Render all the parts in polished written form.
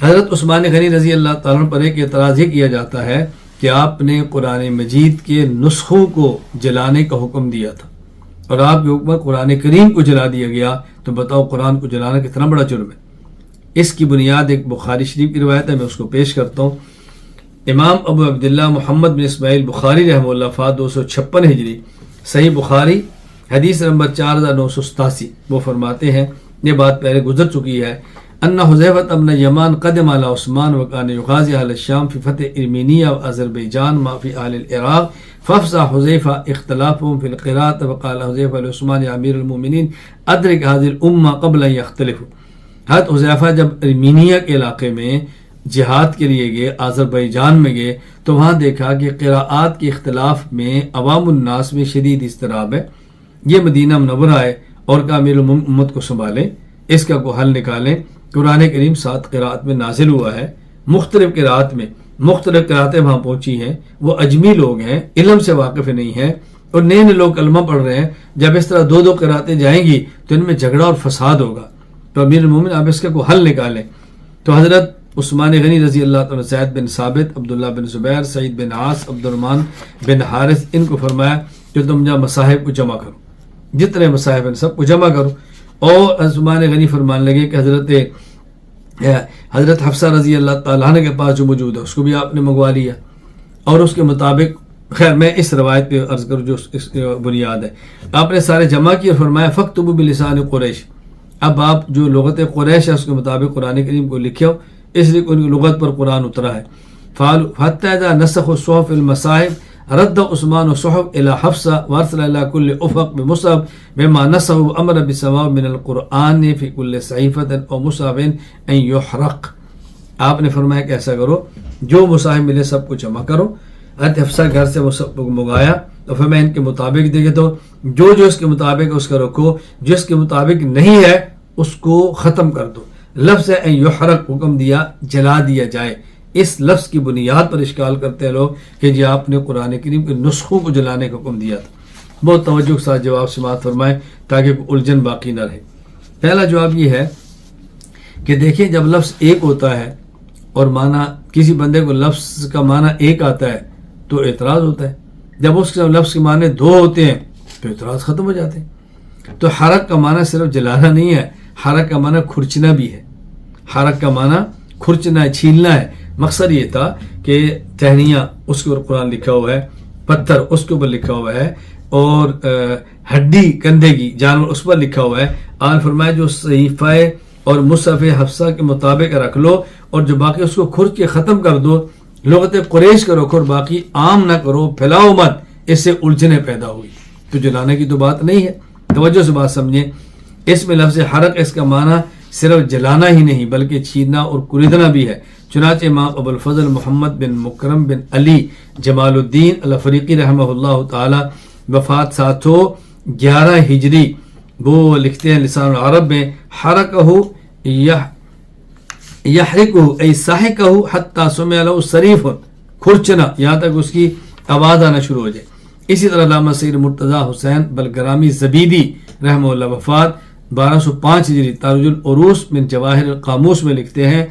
حضرت عثمان غنی رضی اللہ تعالیٰ عنہ پر ایک اعتراض یہ کیا جاتا ہے کہ آپ نے قرآن مجید کے نسخوں کو جلانے کا حکم دیا تھا اور آپ کے حکم قرآن کریم کو جلا دیا گیا، تو بتاؤ قرآن کو جلانا کتنا بڑا جرم ہے۔ اس کی بنیاد ایک بخاری شریف کی روایت ہے، میں اس کو پیش کرتا ہوں۔ امام ابو عبداللہ محمد بن اسماعیل بخاری رحمہ اللہ وفات 256 ہجری، صحیح بخاری حدیث نمبر 4987، وہ فرماتے ہیں، یہ بات پہلے گزر چکی ہے، ان حذیفہ بن یمان قدم علی عثمان وکان یغازی اہل الشام فی فتح ارمینیہ و اذربیجان ما فی اہل العراق فافزع حذیفہ اختلافهم فی القراءۃ وقال حذیفہ لعثمان یا امیر المؤمنین ادرک هذه الامہ قبل ان یختلفوا۔ حضرت حذیفہ جب ارمینیہ کے علاقے میں جہاد کے لیے گئے، آذربائیجان میں گئے، تو وہاں دیکھا کہ قراءات کے اختلاف میں عوام الناس میں شدید اضطراب ہے۔ یہ مدینہ منورہ ہے اور کہا امیر الامت کو سنبھالیں، اس کا کوئی حل نکالیں۔ قرآن کریم 7 قراءت میں نازل ہوا ہے، مختلف قراءت میں مختلف قراءتیں وہاں پہنچی ہیں، وہ اجمی لوگ ہیں، علم سے واقف نہیں ہیں اور نئے نئے لوگ کلمہ پڑھ رہے ہیں۔ جب اس طرح 2 قراءتیں جائیں گی تو ان میں جھگڑا اور فساد ہوگا، تو امیر المومن آپ اس کا کوئی حل نکالیں۔ تو حضرت عثمان غنی رضی اللہ تعالیٰ زید بن ثابت، عبداللہ بن زبیر، سعید بن عاص، عبد الرحمن بن حارث، ان کو فرمایا کہ تم جا مصاحب کو جمع کرو، جتنے مصاحب ہیں سب کو جمع کرو۔ اور عثمان غنی فرمانے لگے کہ حضرت حفصہ رضی اللہ تعالیٰ عنہ کے پاس جو موجود ہے اس کو بھی آپ نے منگوا لیا، اور اس کے مطابق خیر میں اس روایت پہ عرض کروں جو اس کی بنیاد ہے، آپ نے سارے جمع کیے اور فرمایا فاکتبوا بلسان قریش، اب آپ جو لغت قریش ہے اس کے مطابق قرآن کریم کو لکھو، اس لیے ان کی لغت پر قرآن اترا ہے۔ حتی اذا نسخوا الصحف المصاحف رد عثمان الصحف الى حفصہ وارسل الى كل افق بمصحف بما نسخوا امر بسماع من القرآن في كل صحیفة او مصحف ان يحرق۔ آپ نے فرمایا کہ ایسا کرو، جو مصاحف ملے سب کو جمع کرو۔ حضرت حفصہ گھر سے مصحف کو منگایا تو فرمایا ان کے مطابق دیکھے تو جو اس کے مطابق ہے اس کا رکھو، جس کے مطابق نہیں ہے اس کو ختم کر دو۔ لفظ ان یحرق حکم دیا جلا دیا جائے، اس لفظ کی بنیاد پر اشکال کرتے ہیں لوگ کہ جی آپ نے قرآن کریم کے نسخوں کو جلانے کا حکم دیا تھا۔ بہت توجہ کے ساتھ جواب سماعت فرمائیں تاکہ کوئی الجھن باقی نہ رہے۔ پہلا جواب یہ ہے کہ دیکھیں جب لفظ ایک ہوتا ہے اور معنی کسی بندے کو لفظ کا معنی ایک آتا ہے تو اعتراض ہوتا ہے، جب اس کے لفظ کے معنی 2 ہوتے ہیں تو اعتراض ختم ہو جاتے ہیں۔ تو حرق کا معنی صرف جلانا نہیں ہے، حرق کا معنی کھرچنا بھی ہے۔ حرق کا معنی کھرچنا ہے، چھیلنا ہے۔ مقصد یہ تھا کہ ٹہنیاں اس کے اوپر قرآن لکھا ہوا ہے، پتھر اس کے اوپر لکھا ہوا ہے، اور ہڈی کندھے کی جانور اس پر لکھا ہوا ہے۔ آپ فرمایا جو صحیفہ اور مصحف حفصہ کے مطابق رکھ لو اور جو باقی اس کو کھرچ کے ختم کر دو، لغت قریش کا رکھو اور باقی عام نہ کرو، پھیلاؤ مت، اس سے الجھنیں پیدا ہوئی۔ تو جلانے کی تو بات نہیں ہے، توجہ سے بات سمجھیں۔ اس میں لفظ حرق اس کا معنی صرف جلانا ہی نہیں بلکہ چھیننا اور کریدنا بھی ہے۔ چنانچہ امام ابو الفضل محمد بن مکرم بن علی جمال الدین الفریقی رحمہ اللہ تعالی وفات 711 ہجری، وہ لکھتے ہیں لسان العرب میں، حرقہ یحرقہ ای ساحقہ حتی سمع له صریف، کھرچنا یہاں تک اس کی آواز آنا شروع ہو جائے۔ اسی طرح علامہ سید مرتضی حسین بلگرامی زبیدی رحمہ اللہ وفات 1205 ہجری تاج العروس من جواہر القاموس میں لکھتے ہیں،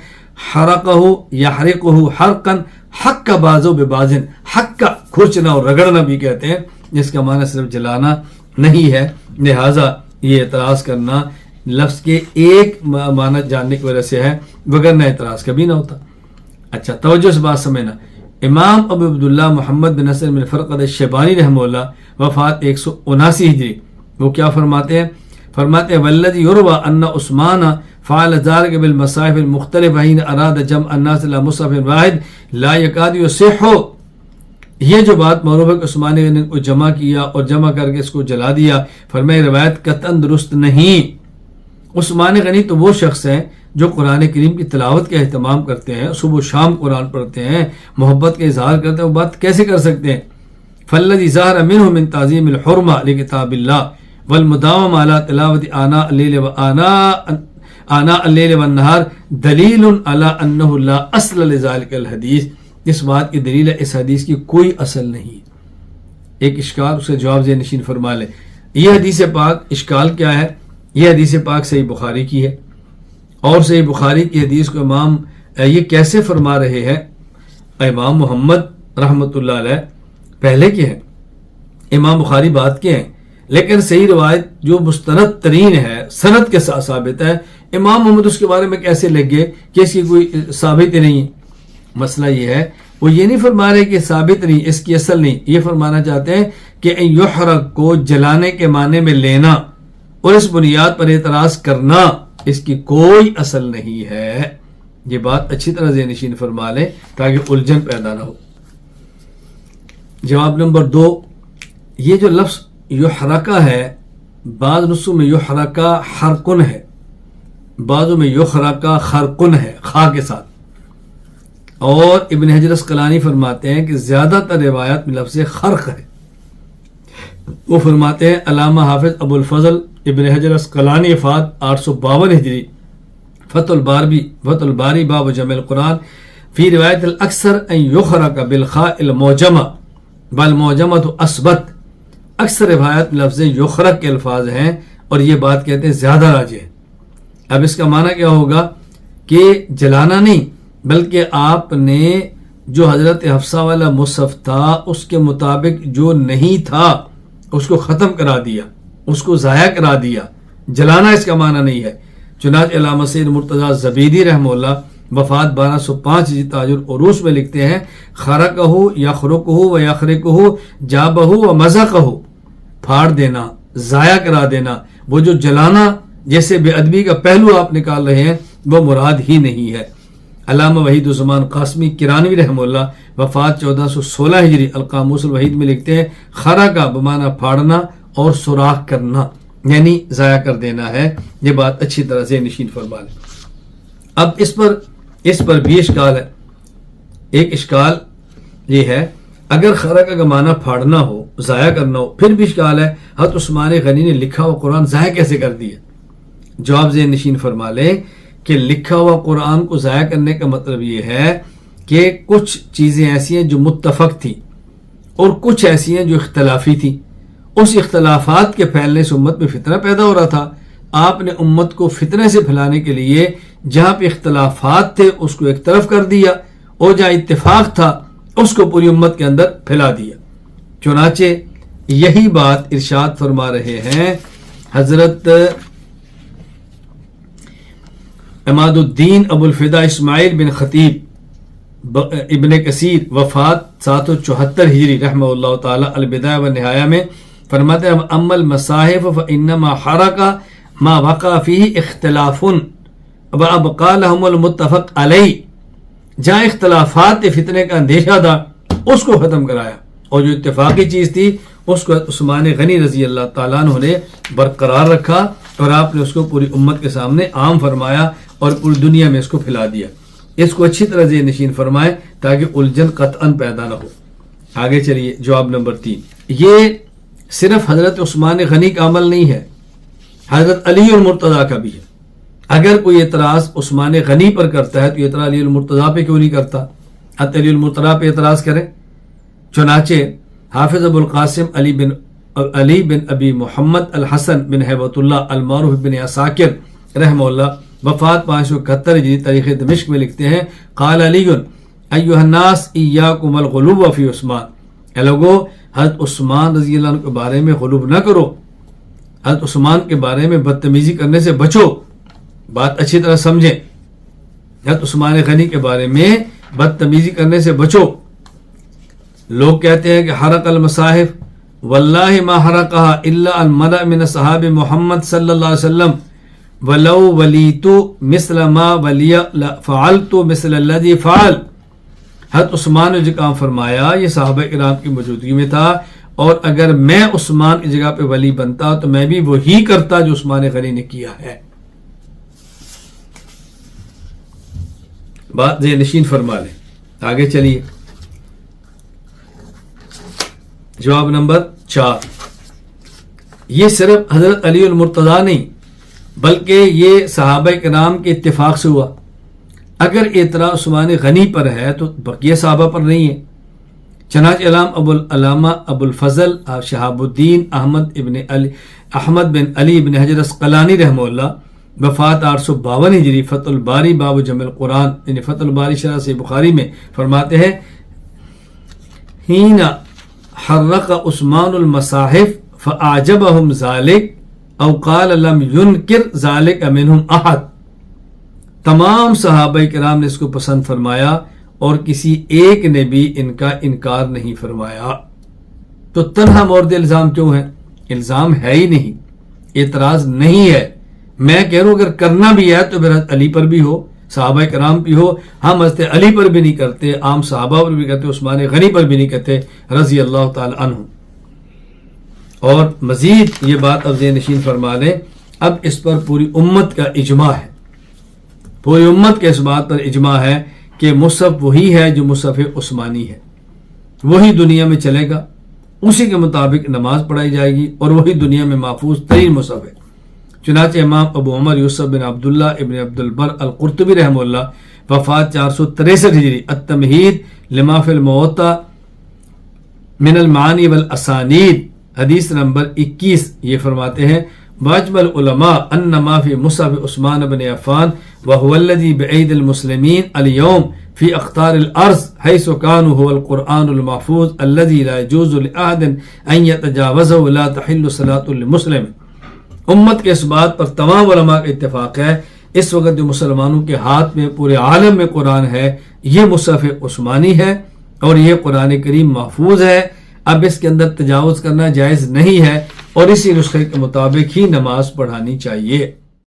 حرقہ یحرقہ حرقا حق بازو ببازن، حق کا کھرچنا اور رگڑنا بھی کہتے ہیں، جس کا معنی صرف جلانا نہیں ہے۔ لہٰذا یہ اعتراض کرنا لفظ کے ایک معنی جاننے کی وجہ سے ہے، وگرنہ اعتراض کبھی نہ ہوتا۔ اچھا توجہ سے بات سمجھنا۔ امام ابو عبداللہ محمد بن نصر بن فرقد الشیبانی رحمہ اللہ وفات 179 ہجری، وہ کیا فرماتے ہیں؟ فرماتے ہیں والذی یروی ان عثمان فعل ذلك بالمصاحف المختلفة حين اراد جمع الناس الى مصحف واحد لا يكاد يصح، یہ جو بات معروف ہے کہ عثمان نے کو جمع کیا اور جمع کر کے اس کو جلا دیا، فرمایا روایت قطعاً درست نہیں۔ عثمان غنی تو وہ شخص ہیں جو قرآن کریم کی تلاوت کا اہتمام کرتے ہیں، صبح و شام قرآن پڑھتے ہیں، محبت کا اظہار کرتے ہیں، وہ بات کیسے کر سکتے ہیں؟ فالذی ظہر منہ من تعظیم الحرمہ لکتاب اللہ والمداومہ علی تلاوت آناء اللیل والنہار دلیل علی انہ لا اصل لذالک الحدیث، اس بات کی دلیل ہے اس حدیث کی کوئی اصل نہیں۔ ایک اشکال، اس کا جواب ذہن نشین فرما لیں۔ یہ حدیث پاک اشکال کیا ہے؟ یہ حدیث پاک صحیح بخاری کی ہے، اور صحیح بخاری کی حدیث کو امام یہ کیسے فرما رہے ہیں امام محمد رحمۃ اللہ علیہ پہلے کے ہیں، امام بخاری بات کے ہیں، لیکن صحیح روایت جو مستند ترین ہے سند کے ساتھ ثابت ہے، امام محمد اس کے بارے میں کیسے لگ گئے کہ اس کی کوئی ثابت نہیں ہے؟ مسئلہ یہ ہے، وہ یہ نہیں فرما رہے کہ ثابت نہیں، اس کی اصل نہیں، یہ فرمانا چاہتے ہیں کہ یحرق کو جلانے کے معنی میں لینا اور اس بنیاد پر اعتراض کرنا اس کی کوئی اصل نہیں ہے۔ یہ بات اچھی طرح ذہن نشین فرما لیں تاکہ الجھن پیدا نہ ہو۔ جواب نمبر 2، یہ جو لفظ یحرقہ ہے، بعض نسخوں میں یحرقہ حرقن ہے، بعضوں میں یحرقہ خرقن ہے خا کے ساتھ، اور ابن حجر اسقلانی فرماتے ہیں کہ زیادہ تر روایات میں لفظ خرق ہے۔ وہ فرماتے ہیں علامہ حافظ ابو الفضل ابن حجر اسقلانی وفات 852 ہجری، فتح الباری باب جمع القرآن فی روایت الاکثر ان یخرق بالخاء المعجمہ بالمعجمۃ اثبت، اکثر روایات میں لفظ یخرق کے الفاظ ہیں اور یہ بات کہتے ہیں زیادہ راجح ہے۔ اب اس کا معنی کیا ہوگا کہ جلانا نہیں، بلکہ آپ نے جو حضرت حفصہ والا مصحف تھا اس کے مطابق جو نہیں تھا اس کو ختم کرا دیا، اس کو ضائع کرا دیا، جلانا اس کا معنی نہیں ہے۔ چنانچہ علامہ سید مرتضیٰ زبیدی رحمہ اللہ وفات 1205 تاج العروس میں لکھتے ہیں خرقہ یخرقہ و یخرقہ جابہ و مزقہ، پھاڑ دینا، ضائع کرا دینا، وہ جو جلانا جیسے بے ادبی کا پہلو آپ نکال رہے ہیں وہ مراد ہی نہیں ہے۔ علامہ وحید الزمان قاسمی کرانوی رحمہ اللہ وفات 1416 ہجری القاموس الوحید میں لکھتے ہیں خرقہ بمعنی پھاڑنا اور سوراخ کرنا، یعنی ضائع کر دینا ہے۔ یہ بات اچھی طرح سے نشین فرما لیں۔ اب اس پر بھی اشکال ہے۔ ایک اشکال یہ ہے اگر خرقہ کا معنی پھاڑنا ہو، ضائع کرنا ہو، پھر بھی اشکال ہے حضرت عثمان غنی نے لکھا ہوا قرآن ضائع کیسے کر دیا؟ جواب ذہن نشین فرما لیں کہ لکھا ہوا قرآن کو ضائع کرنے کا مطلب یہ ہے کہ کچھ چیزیں ایسی ہیں جو متفق تھیں اور کچھ ایسی ہیں جو اختلافی تھیں۔ اس اختلافات کے پھیلنے سے امت میں فتنہ پیدا ہو رہا تھا۔ آپ نے امت کو فتنے سے پھیلانے کے لیے جہاں پہ اختلافات تھے اس کو ایک طرف کر دیا اور جہاں اتفاق تھا اس کو پوری امت کے اندر پھیلا دیا۔ چنانچہ یہی بات ارشاد فرما رہے ہیں حضرت عماد الدین ابو الفدا اسماعیل بن خطیب ابن کثیر وفات 774 ہجری رحمہ اللہ تعالی البدایہ والنہایہ میں فرماتے ہیں اما المصاحف فانما حرق ما وقع فيه اختلاف وابقى لهم المتفق علیہ، جہاں اختلافات فتنے کا اندیشہ تھا اس کو ختم کرایا اور جو اتفاقی چیز تھی اس کو عثمان غنی رضی اللہ تعالیٰ عنہ نے برقرار رکھا اور آپ نے اس کو پوری امت کے سامنے عام فرمایا اور پوری دنیا میں اس کو پھیلا دیا۔ اس کو اچھی طرح ذہن نشین فرمائے تاکہ الجھن قطعاً پیدا نہ ہو۔ آگے چلیے، جواب نمبر 3، یہ صرف حضرت عثمان غنی کا عمل نہیں ہے، حضرت علی المرتضیٰ کا بھی ہے۔ اگر کوئی اعتراض عثمان غنی پر کرتا ہے تو اعتراض علی المرتضیٰ پہ کیوں نہیں کرتا؟ حضرت علی المرتضیٰ پہ اعتراض کریں۔ چنانچہ حافظ ابو القاسم علی بن ابی محمد الحسن بن ہیبت اللہ المعروف بن عساکر رحمہ اللہ وفات 571 ہجری تاریخ دمشق میں لکھتے ہیں قال علی ایھا الناس ایاکم الغلو فی عثمان، اے لوگو حضرت عثمان رضی اللہ عنہ کے بارے میں غلو نہ کرو، حضرت عثمان کے بارے میں بدتمیزی کرنے سے بچو۔ بات اچھی طرح سمجھیں، حضرت عثمان غنی کے بارے میں بدتمیزی کرنے سے بچو۔ لوگ کہتے ہیں کہ حرق المصاحف، واللہ ما حرقها الا الملأ من صحاب محمد صلی اللہ علیہ وسلم ولو ولیت مثل ما ولی فعلت مثل الذی فعل۔ حضرت عثمان نے جو کام فرمایا یہ صحابہ کرام کی موجودگی میں تھا، اور اگر میں عثمان کی جگہ پہ ولی بنتا تو میں بھی وہی کرتا جو عثمان غنی نے کیا ہے۔ بات ذہن نشین فرما لیں۔ آگے چلیے، جواب نمبر 4، یہ صرف حضرت علی المرتضیٰ نہیں بلکہ یہ صحابہ کرام کے اتفاق سے ہوا۔ اگر اعتراض عثمان غنی پر ہے تو بقیہ صحابہ پر نہیں ہے۔ چنانچہ علامہ ابو الفضل شہاب الدین احمد بن علی بن حجر اسقلانی رحمہ اللہ وفات 852 ہجری، فتح الباری باب جمع القرآن، یعنی فتح الباری شرح سے بخاری میں فرماتے ہیں حین حرق عثمان المصاحف فاعجبهم ذلك او قال لم ينکر ذلك منهم احد، تمام صحابہ کرام نے اس کو پسند فرمایا اور کسی ایک نے بھی ان کا انکار نہیں فرمایا۔ تو تنہا مورد الزام کیوں ہے؟ الزام ہے ہی نہیں، اعتراض نہیں ہے۔ میں کہہ رہا ہوں اگر کرنا بھی ہے تو پھر علی پر بھی ہو، صحابہ کرام بھی ہو۔ ہم حضرت علی پر بھی نہیں کرتے، عام صحابہ پر بھی کرتے، عثمان غنی پر بھی نہیں کہتے رضی اللہ تعالی عنہ۔ اور مزید یہ بات اب ذہن نشین فرما لیں، اب اس پر پوری امت کا اجماع ہے، پوری امت کے اس بات پر اجماع ہے کہ مصحف وہی ہے جو مصحف عثمانی ہے، وہی دنیا میں چلے گا، اسی کے مطابق نماز پڑھائی جائے گی اور وہی دنیا میں محفوظ ترین مصحف ہے۔ چنانچہ امام ابو عمر یوسف بن عبداللہ ابن عبد البر القرطبی رحمہ اللہ وفات 463 ہجری، التمہید لما فی الموطا من المعانی والاسانید، حدیث نمبر 21، یہ فرماتے ہیں واجب العلماء ان ما فی مصحف عثمان بن عفان وهو الذي بعید المسلمین اليوم فی اقطار الارض حیث كانوا هو القرآن المحفوظ الذي لا يجوز لأحد ان يتجاوزه لا تحل صلاة لمسلم۔ امت کے اس بات پر تمام علماء کا اتفاق ہے، اس وقت جو مسلمانوں کے ہاتھ میں پورے عالم میں قرآن ہے یہ مصحف عثمانی ہے اور یہ قرآن کریم محفوظ ہے، اب اس کے اندر تجاوز کرنا جائز نہیں ہے اور اسی نسخے کے مطابق ہی نماز پڑھانی چاہیے۔